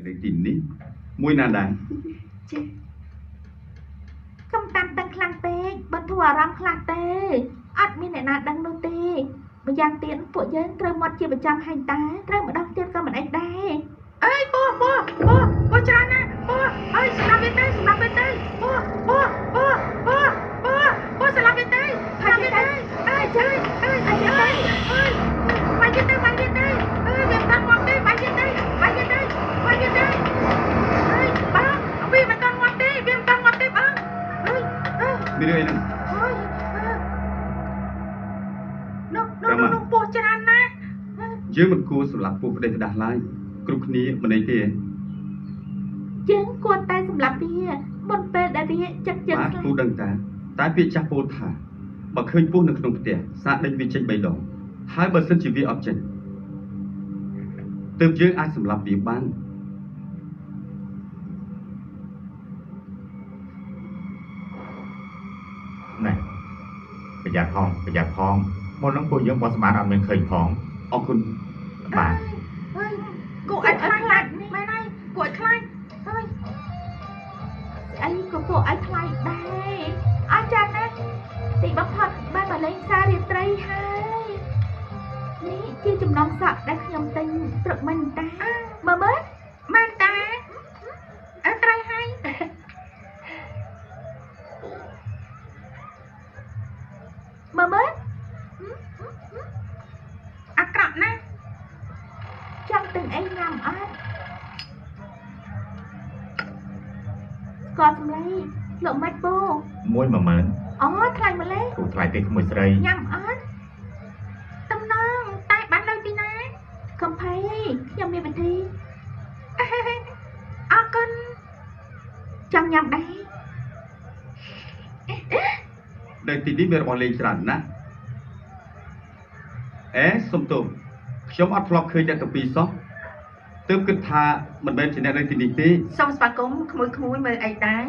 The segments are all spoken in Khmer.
Để tìm ní mùi nà đá không tạm tăng khăn tê bật thua rong khăn tê ắt mi nè nà đăng nô tê bây giờ tiền phụ dân rơi một chia 100 hành tá rơi một đọc tiền con mình anh đây ơi bố cha nè bố ơi sẽ làm cái tê bố sẽ làm cái tê ơi chơi ơi mày cái tê ơi việc tăng ngoan tê mày cái tê ơi ba vì mình tăng ngoan tê ba ơi đi đây nè nó bố cha nè dưới một cô sụp lạc phụ đây đặt lại cục ní mình ấy thì chén con tay sụp lạc bia một bên đã bia chặt chặt má phụ đằng ta tái bị chắc phụ thả mà khơi phụ được trong tiệt xa đánh vi tranh bày đỏ hai bờ sân chỉ vi ọt chân từ dưới ai sụp lạc bia ban này bây giờ phong mộtน้องcôยังบอสมาร์ทอันเป็นเคยของ ออกคุณ bà cô anh khai mày này cô anh khai ơi anh có cô anh khai đây anh chàng nè thì bác thật ba bà lên xa thì tây hai ní chia chùm nón sọt đã nhầm tình tự mình ta mà bớt man ta ở tây hai mà bớt cặp nè trong từng anh nằm ớt còn lấy lộ mắt vô មួយ 10000 ថ្លៃម្លេះ គូថ្លៃទេក្មួយស្រី ញ៉ាំអត់តំណងតែបានលុយពីណាកុំភ័យខ្ញុំមានវិធីអរគុណចង់ញ៉ាំដែរ đời tí đi về bọn lên tràn nè xong tôm chống ắt lọc khơi ra tập pi sót tớp kết tha mình bên trên đây thì đi tí xong spa cúng khối mơ ai đái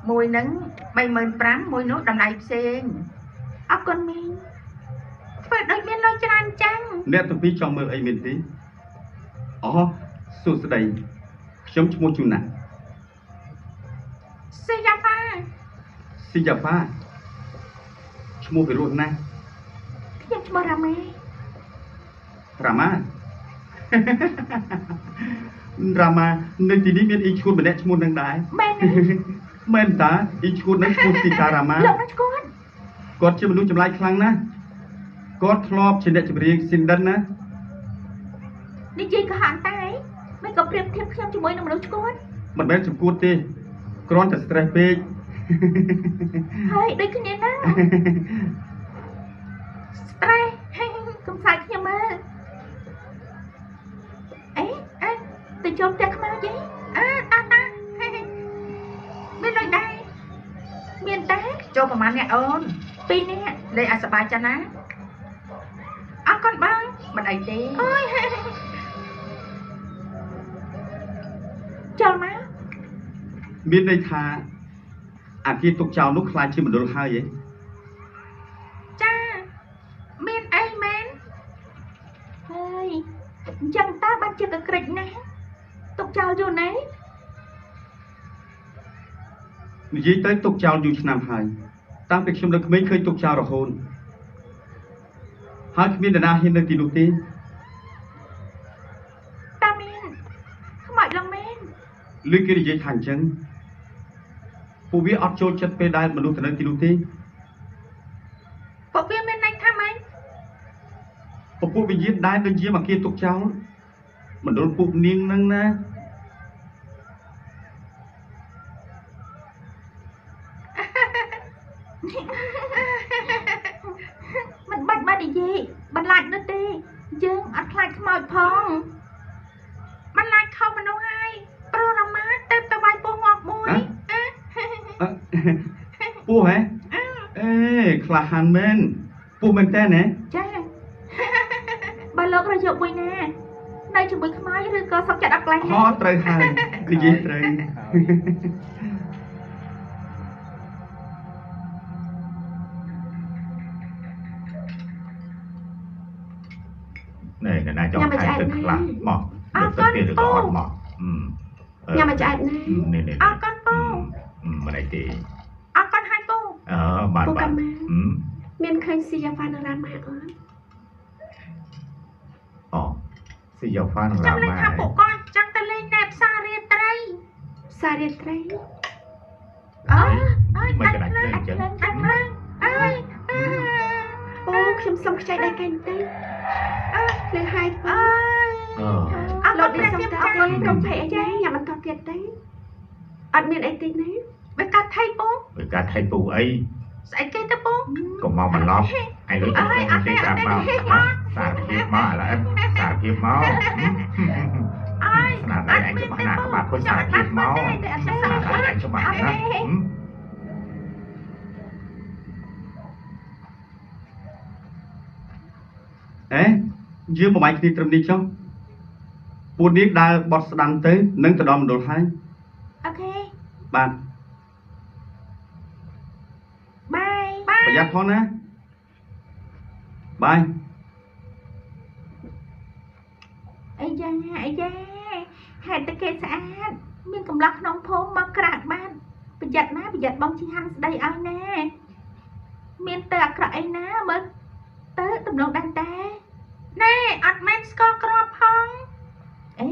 mùi nắng bay mơn prám mùi nốt đầm này sen ốc con mình phải đôi miên lôi tràn chăng nè tập pi trong mơ ai miền tí sụt đây chống mua chung nè xin chào pha mua về luôn nèខ្ញុំឈ្មោះរ៉ាម៉ា Rama Rama នៅទីនេះមានអ៊ីឈួតម្នាក់ឈ្មោះនឹងដែរមែនតាអ៊ីឈួតនឹងឈ្មោះទីតារ៉ាម៉ាលោកឈួតគាត់ជាមនុស្សចម្លែកខ្លាំងណាស់គាត់ធ្លាប់ជាអ្នកចម្រៀងស៊ីនដិនណានិយាយក៏ហាន់តែមិនក៏ប្រៀបធៀបខ្ញុំជាមួយនឹងមនុស្សឈួតមិនមែនចំគួតទេគ្រាន់តែ stress ពេកហើយដូចគ្នាណា stress កំសាច់ខ្ញុំមើលទៅចូលផ្ទះខ្មៅយីតាមានលុយដែរមានតែចូលប្រហែលអ្នកអូន2នាក់លេខឲ្យសប្បាយចាស់ណាអរគុណបងមិនអីទេអូយចូលមកមានន័យថាអាគារទុកចោលនោះខ្លាចជាមណ្ឌលហើយហ៎ចាមានអីមែនហើយអញ្ចឹងតើបានជាកក្រិចណាស់ទុកចោលយូរណាស់និយាយទៅទុកចោលយូរឆ្នាំហើយតាំងពីខ្ញុំនៅក្មេងឃើញទុកចោលរហូតហើយគ្មាននរណាហ៊ាននៅទីនោះទេតាមានខ្មោចឡើងមែនលឺគេនិយាយថាអញ្ចឹងពួកវាអត់ចូលចិត្តពេលដែលមនុស្សទៅនៅទីនោះទេពួកវាមានន័យថាម៉េចពួកវិញ្ញាណដែលដូចជាមកគេទុកចោលមណ្ឌលពួកនាងហ្នឹងណាមិនបាច់និយាយបន្លាចនោះទេយើងអត់ខ្លាចខ្មោចផងបន្លាចខុសមនុស្សហើយប្រុសរ៉ាម៉ាទៅវាយពោះងាប់មួយពោះហ៎ក្លាហានមែនពោះមែនតើណាចាបើលោករយកមួយណានៅជាមួយខ្មោចឬក៏សុកចិត្តអត់ក្លែងត្រូវហើយនិយាយត្រូវ này là cho hai từng là mỏ được tất tiền được có mỏ nhà mà chạy này nè con po mà này thì con hai po bạn miền khơi xì panorama xì dầu phan trong lên thăm bộ con chẳng ta lên đẹp xa riết tray ơi mày cái này lên chứ ơi ôខ្ញុំសុំខ្ចីដៃកែនទេលើហើយលោកនេះសុំទៅអត់មានប្រភេទអីទេញ៉ាំបន្តទៀតទេអត់មានអីទេណាបើកាត់ថៃពូអីស្អីគេទៅពូកុំមកបន្លប់ឯងលើទៅទេប្រាប់មកសារភាពមកឥឡូវសារភាពមកស្នាដៃឯងច្បាស់ណាស់ក្បាត់ខូចសារភាពមកស្នាដៃឯងច្បាស់ណាស់យើងបំបាយគ្នាត្រឹមនេះចុះពួកនេះដើរបត់ស្ដាំទៅនឹងទៅដល់មណ្ឌលហើយអូខេបាទបាយប្រយ័ត្នផងណាបាយអីយ៉ាហេតុតែគេស្អាតមានកំឡោះក្នុងភូមិមកក្រាក់បានប្រយ័ត្នណាប្រយ័ត្នបងជីហាន់ស្ដីឲ្យណាមានទៅអាក្រក់អីណាមើលទៅទំនងដែរតែណែអត់មែនស្គាល់ក្របផងអេ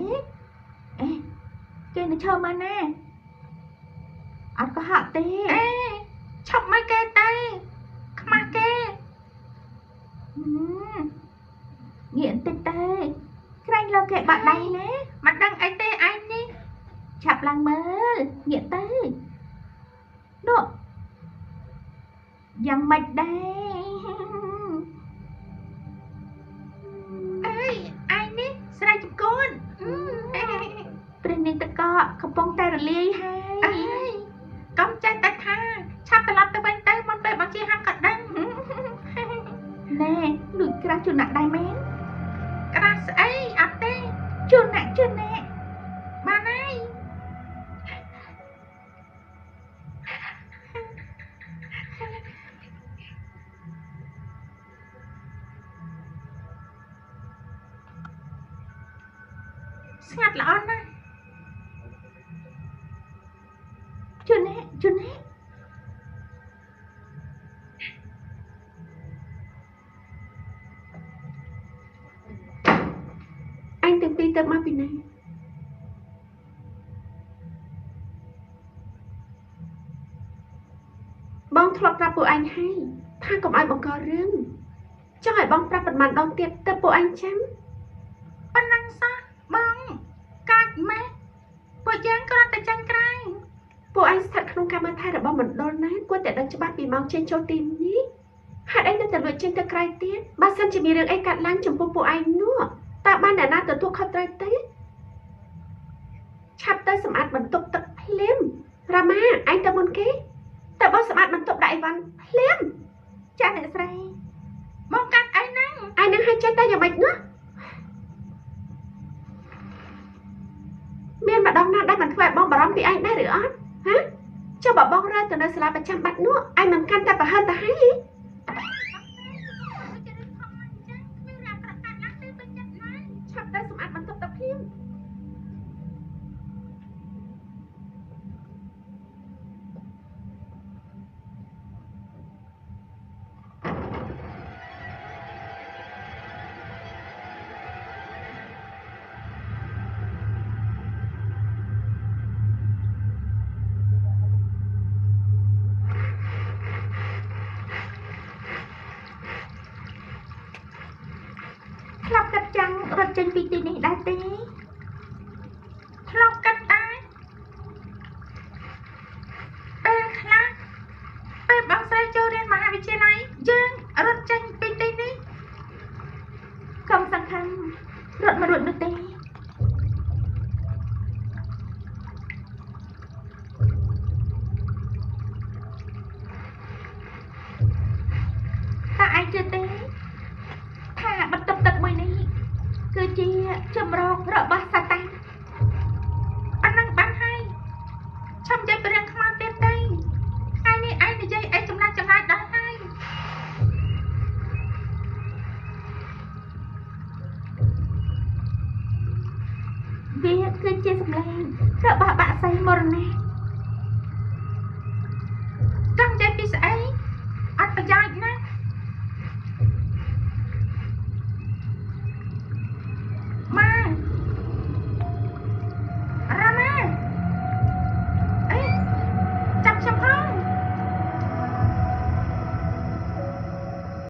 គេនៅឈរមកណាអត់ក៏ហក់ទេឈប់មកគេទៅខ្មាស់គេងាកបន្តិចទៅក្រែងលើគេបាក់ដៃណាមិនដឹងអីទេឯងនេះឆាប់ឡើងមើលងាកទៅនោះយ៉ាងម៉េចដែរឯងនេះស្រីចំគួនព្រះនាងតកកំពុងតែរលាយហើយកុំចេះតែថាឆាប់ត្រឡប់ទៅវិញទៅមុនពេលបងជាហាន់ក៏ដឹងណែលួចក្រាស់ជូនដាក់ដែរមែនក្រាស់ស្អីអត់ទេជូនដាក់បានហើយស្ងាត់ល្អណាស់ជូនណែអញទាំងពីរទៅមកពីណាបងធ្លាប់ប្រាប់ពួកអញហើយថាកុំឲ្យបង្ករឿងចង់ឲ្យបងប្រាប់ប៉ុន្មានដងទៀតទៅពួកអញចាំប៉ុណ្ណឹងសោះបងកាច់ម៉េះពួកយើងគ្រាន់តែចាញ់ក្រែងពួកអញស្ថិតក្នុងការមើលថែរបស់មណ្ឌលណាគួរតែដឹងច្បាស់ពីម៉ោងចេញចូលទីនេះហេតុអីនៅតែលួចចេញទៅក្រៅទៀតបើសិនជាមានរឿងអីកាត់ឡើងចំពោះពួកឯងនោះតើបានអ្នកណាទទួលខុសត្រូវទេឆាប់ទៅសម្អាតបន្ទប់ទឹកភ្លាមរ៉ាម៉ាឯងទៅមុនគេតើបងសម្អាតបន្ទប់ដាក់អីវ៉ាន់ភ្លាមចាអ្នកស្រីមកកាត់ឯងហ្នឹងឲ្យចេះតែយ៉ាងម៉េចនោះមានម្ដងណាដែលមិនធ្វើឲ្យបងបារម្ភពីឯងដែរឬអត់ហ៎ចុះបើបងរើទៅនៅសាលាប្រចាំបាត់នោះឯងមិនកាន់តែប្រហែលទៅហើយឆាប់ទៅសម្អាតបន្ទប់ទឹកភ្លាមធ្លាប់កាត់ចាំងរត់ចេញពីទីនេះដែរទេធ្លាប់កាត់ដែរពេលខ្លះពេលបងស្រីចូលរៀនមហាវិទ្យាល័យយើងរត់ចេញពីទីនេះកុំសង្ឃឹមរត់មករួចនោះទេតើឯងជឿទេថាបន្ទប់ទឹកមួយនេះគឺជាចម្រោករបស់ គឺជាសម្លេងរបស់បាក់សៃមរណៈ